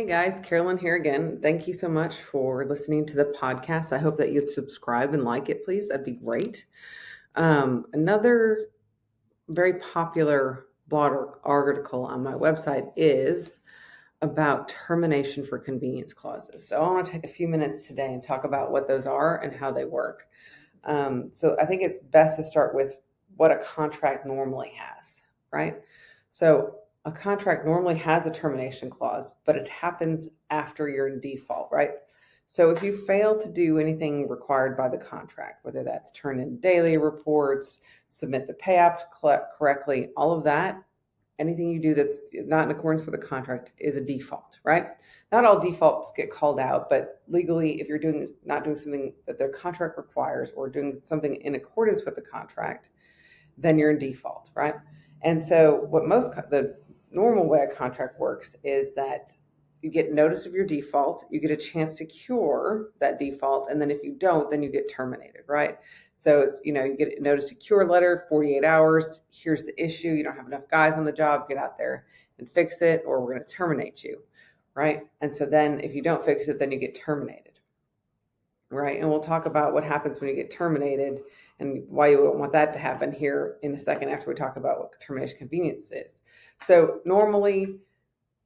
Hey guys, Karalynn here again. Thank you so much for listening to the podcast. I hope that you'd subscribe and like it, please. That'd be great. Another very popular blog article on my website is about termination for convenience clauses. So I want to take a few minutes today and talk about what those are and how they work. So I think it's best to start with what a contract normally has, right? So a contract normally has a termination clause, but it happens after you're in default, right? So if you fail to do anything required by the contract, whether that's turn in daily reports, submit the pay app correctly, all of that, anything you do that's not in accordance with the contract is a default, right? Not all defaults get called out, but legally, if you're not doing something that their contract requires or doing something in accordance with the contract, then you're in default, right? And so the normal way a contract works is that you get notice of your default, you get a chance to cure that default, and then if you don't, then you get terminated, right? So it's, you get a notice to cure letter, 48 hours, here's the issue, you don't have enough guys on the job, get out there and fix it, or we're going to terminate you, right? And so then if you don't fix it, then you get terminated, right? And we'll talk about what happens when you get terminated and why you don't want that to happen here in a second after we talk about what termination convenience is. So normally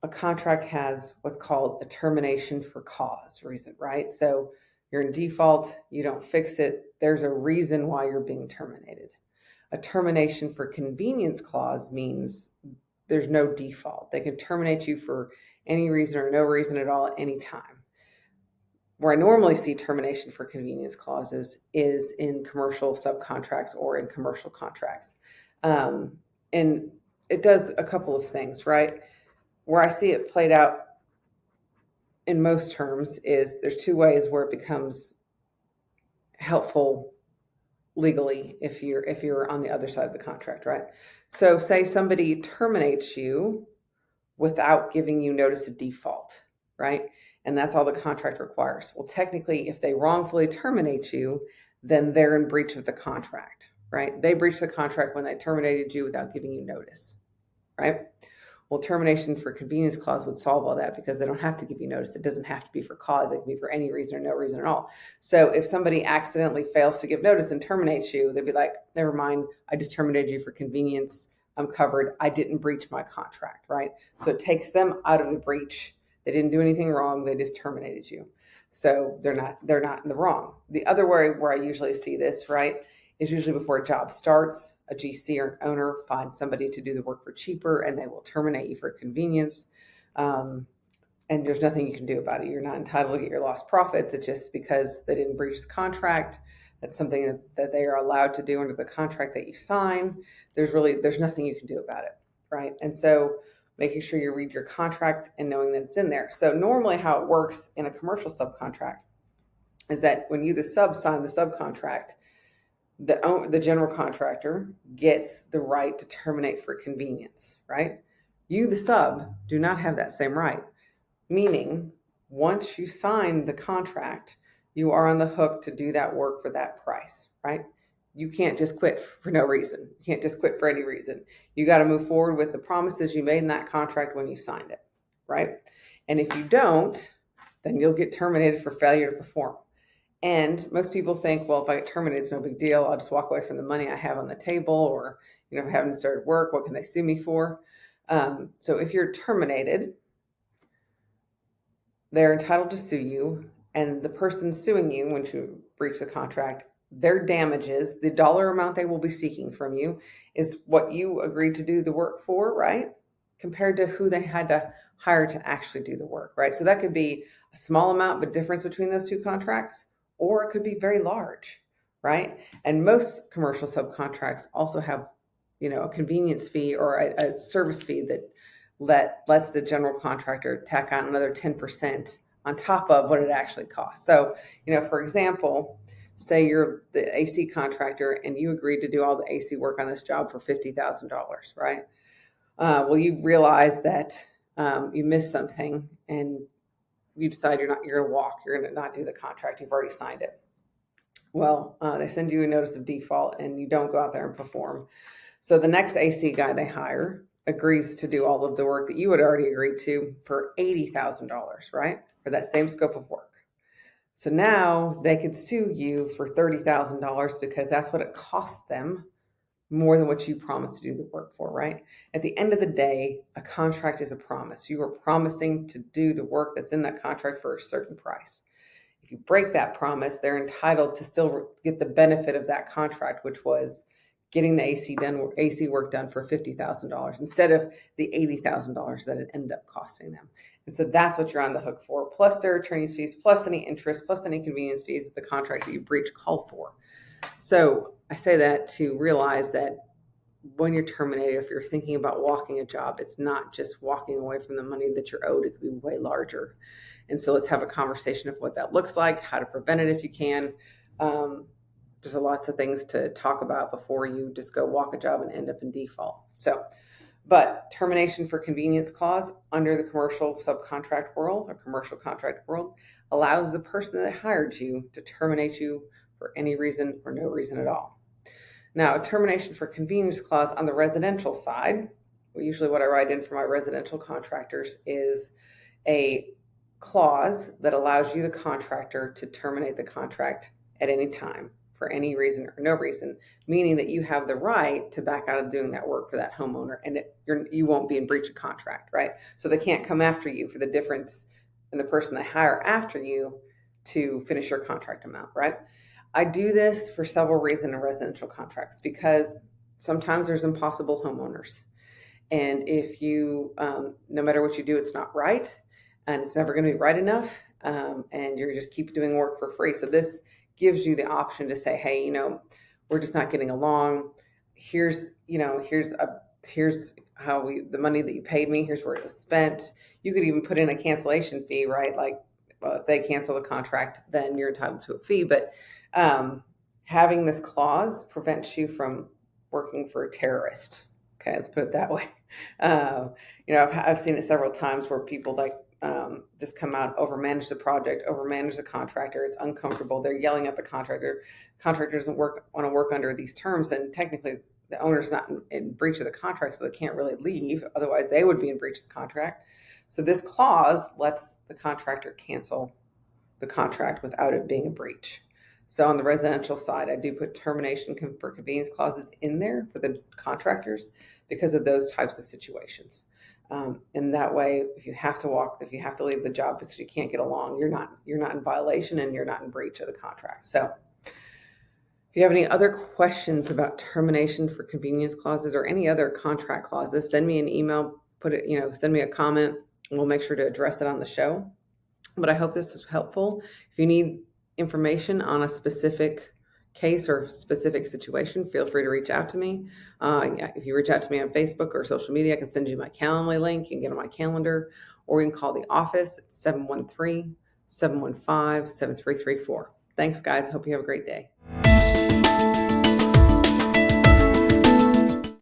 a contract has what's called a termination for cause reason, right? So you're in default, you don't fix it, there's a reason why you're being terminated. A termination for convenience clause means there's no default. They can terminate you for any reason or no reason at all at any time. Where I normally see termination for convenience clauses is in commercial subcontracts or in commercial contracts. And it does a couple of things, right? Where I see it played out in most terms is there's two ways where it becomes helpful legally if you're on the other side of the contract, right? So say somebody terminates you without giving you notice of default, right? And that's all the contract requires. Well, technically, if they wrongfully terminate you, then they're in breach of the contract, right? They breached the contract when they terminated you without giving you notice, right? Well, termination for convenience clause would solve all that because they don't have to give you notice. It doesn't have to be for cause. It can be for any reason or no reason at all. So if somebody accidentally fails to give notice and terminates you, they'd be like, never mind, I just terminated you for convenience. I'm covered. I didn't breach my contract, right? So it takes them out of the breach. They didn't do anything wrong. They just terminated you. So they're not in the wrong. The other way where I usually see this, right, is usually before a job starts, a GC or an owner finds somebody to do the work for cheaper and they will terminate you for convenience. And there's nothing you can do about it. You're not entitled to get your lost profits. It's just because they didn't breach the contract. That's something that they are allowed to do under the contract that you sign. There's nothing you can do about it, right? And so making sure you read your contract and knowing that it's in there. So normally how it works in a commercial subcontract is that when you, the sub, sign the subcontract, the general contractor gets the right to terminate for convenience, right? You, the sub, do not have that same right. Meaning, once you sign the contract, you are on the hook to do that work for that price, right? You can't just quit for no reason. You can't just quit for any reason. You got to move forward with the promises you made in that contract when you signed it, right? And if you don't, then you'll get terminated for failure to perform. And most people think, well, if I get terminated, it's no big deal. I'll just walk away from the money I have on the table, or, if I haven't started work, what can they sue me for? So if you're terminated, they're entitled to sue you. And the person suing you, when you breach the contract, their damages, the dollar amount they will be seeking from you is what you agreed to do the work for, right? Compared to who they had to hire to actually do the work, right? So that could be a small amount, but difference between those two contracts, or it could be very large, right? And most commercial subcontracts also have, a convenience fee or a service fee that lets the general contractor tack on another 10% on top of what it actually costs. So, for example, say you're the AC contractor and you agreed to do all the AC work on this job for $50,000, right? Well, you realize that you missed something and you decide you're going to walk, you're going to not do the contract, you've already signed it. Well, they send you a notice of default and you don't go out there and perform. So the next AC guy they hire agrees to do all of the work that you had already agreed to for $80,000, right? For that same scope of work. So now they could sue you for $30,000 because that's what it costs them more than what you promised to do the work for, right? At the end of the day, a contract is a promise. You are promising to do the work that's in that contract for a certain price. If you break that promise, they're entitled to still get the benefit of that contract, which was getting the AC work done for $50,000 instead of the $80,000 that it ended up costing them. And so that's what you're on the hook for, plus their attorney's fees, plus any interest, plus any convenience fees that the contract that you breach called for. So I say that to realize that when you're terminated, if you're thinking about walking a job, it's not just walking away from the money that you're owed. It could be way larger. And so let's have a conversation of what that looks like, how to prevent it if you can. There's lots of things to talk about before you just go walk a job and end up in default. So, but termination for convenience clause under the commercial subcontract world or commercial contract world allows the person that hired you to terminate you for any reason or no reason at all. Now, a termination for convenience clause on the residential side, usually what I write in for my residential contractors is a clause that allows you, the contractor, to terminate the contract at any time for any reason or no reason, meaning that you have the right to back out of doing that work for that homeowner, and you won't be in breach of contract, right? So they can't come after you for the difference in the person they hire after you to finish your contract amount, right? I do this for several reasons in residential contracts because sometimes there's impossible homeowners. And if you, no matter what you do, it's not right and it's never going to be right enough. And you're just keep doing work for free. So this gives you the option to say, hey, we're just not getting along. Here's how the money that you paid me, here's where it was spent. You could even put in a cancellation fee, right? Like, if they cancel the contract, then you're entitled to a fee. But having this clause prevents you from working for a terrorist. Okay, let's put it that way. I've seen it several times where people just come out, overmanage the project, overmanage the contractor. It's uncomfortable. They're yelling at the contractor. Contractor doesn't want to work under these terms, and technically the owner's not in breach of the contract, so they can't really leave. Otherwise, they would be in breach of the contract. So this clause lets the contractor cancel the contract without it being a breach. So on the residential side, I do put termination for convenience clauses in there for the contractors because of those types of situations. And that way, if you have to leave the job because you can't get along, you're not in violation and you're not in breach of the contract. So if you have any other questions about termination for convenience clauses or any other contract clauses, send me an email, send me a comment, and we'll make sure to address it on the show. But I hope this is helpful. If you need information on a specific case or specific situation, feel free to reach out to me. If you reach out to me on Facebook or social media, I can send you my Calendly link. You can get on my calendar, or you can call the office at 713-715-7334. Thanks, guys. Hope you have a great day.